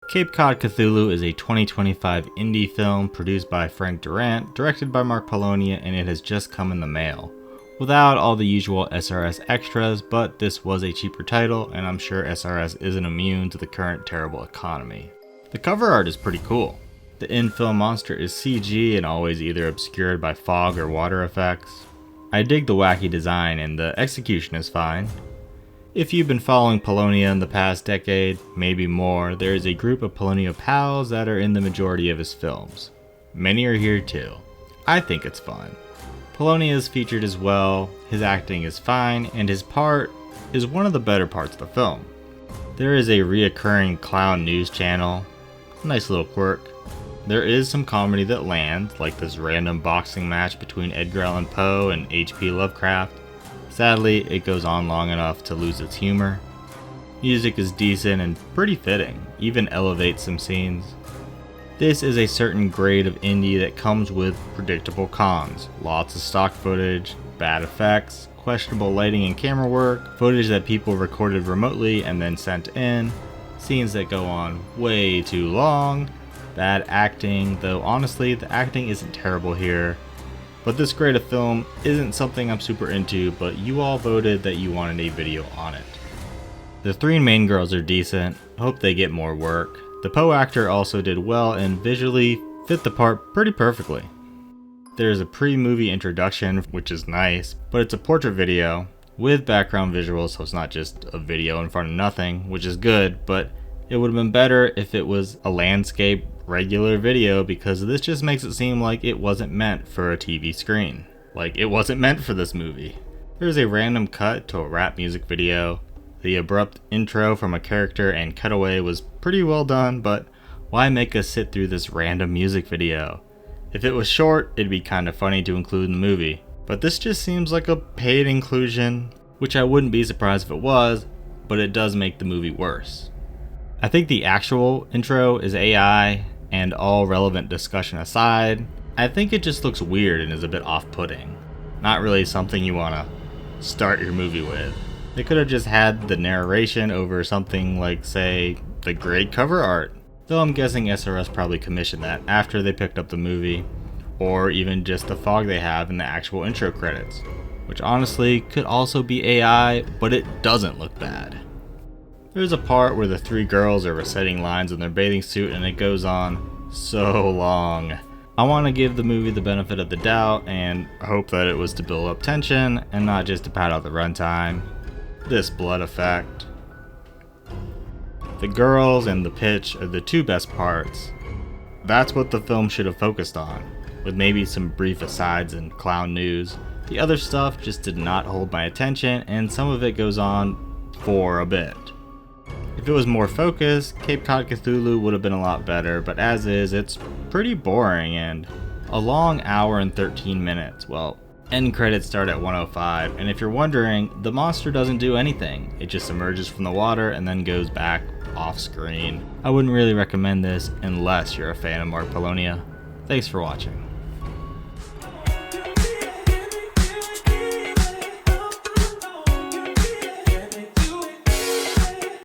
Cape Cod Cthulhu is a 2025 indie film produced by Frank Durant, directed by Mark Polonia, and it has just come in the mail. Without all the usual SRS extras, but this was a cheaper title, and I'm sure SRS isn't immune to the current terrible economy. The cover art is pretty cool. The in-film monster is CG and always either obscured by fog or water effects. I dig the wacky design and the execution is fine. If you've been following Polonia in the past decade, maybe more, there is a group of Polonia pals that are in the majority of his films. Many are here too. I think it's fun. Polonia is featured as well, his acting is fine, and his part is one of the better parts of the film. There is a reoccurring clown news channel, nice little quirk. There is some comedy that lands, like this random boxing match between Edgar Allan Poe and H.P. Lovecraft. Sadly, it goes on long enough to lose its humor. Music is decent and pretty fitting, even elevates some scenes. This is a certain grade of indie that comes with predictable cons. Lots of stock footage, bad effects, questionable lighting and camera work, footage that people recorded remotely and then sent in, scenes that go on way too long, bad acting, though honestly the acting isn't terrible here. But this grade of film isn't something I'm super into, but you all voted that you wanted a video on it. The three main girls are decent, hope they get more work. The Poe actor also did well and visually fit the part pretty perfectly. There's a pre-movie introduction, which is nice, but it's a portrait video with background visuals, so it's not just a video in front of nothing, which is good, but it would have been better if it was a landscape regular video, because this just makes it seem like it wasn't meant for a TV screen. Like it wasn't meant for this movie. There's a random cut to a rap music video. The abrupt intro from a character and cutaway was pretty well done, but why make us sit through this random music video? If it was short, it'd be kind of funny to include in the movie. But this just seems like a paid inclusion, which I wouldn't be surprised if it was, but it does make the movie worse. I think the actual intro is AI, and all relevant discussion aside, I think it just looks weird and is a bit off-putting. Not really something you want to start your movie with. They could have just had the narration over something like, say, the great cover art. Though I'm guessing SRS probably commissioned that after they picked up the movie, or even just the fog they have in the actual intro credits, which honestly could also be AI, but it doesn't look bad. There's a part where the three girls are reciting lines in their bathing suit and it goes on so long. I want to give the movie the benefit of the doubt and hope that it was to build up tension and not just to pad out the runtime. This blood effect. The girls and the pitch are the two best parts. That's what the film should have focused on, with maybe some brief asides and clown news. The other stuff just did not hold my attention, and some of it goes on for a bit. If it was more focused, Cape Cod Cthulhu would have been a lot better, but as is, it's pretty boring and a long hour and 13 minutes. Well, end credits start at 1:05, and if you're wondering, the monster doesn't do anything. It just emerges from the water and then goes back off screen. I wouldn't really recommend this unless you're a fan of Mark Polonia. Thanks for watching.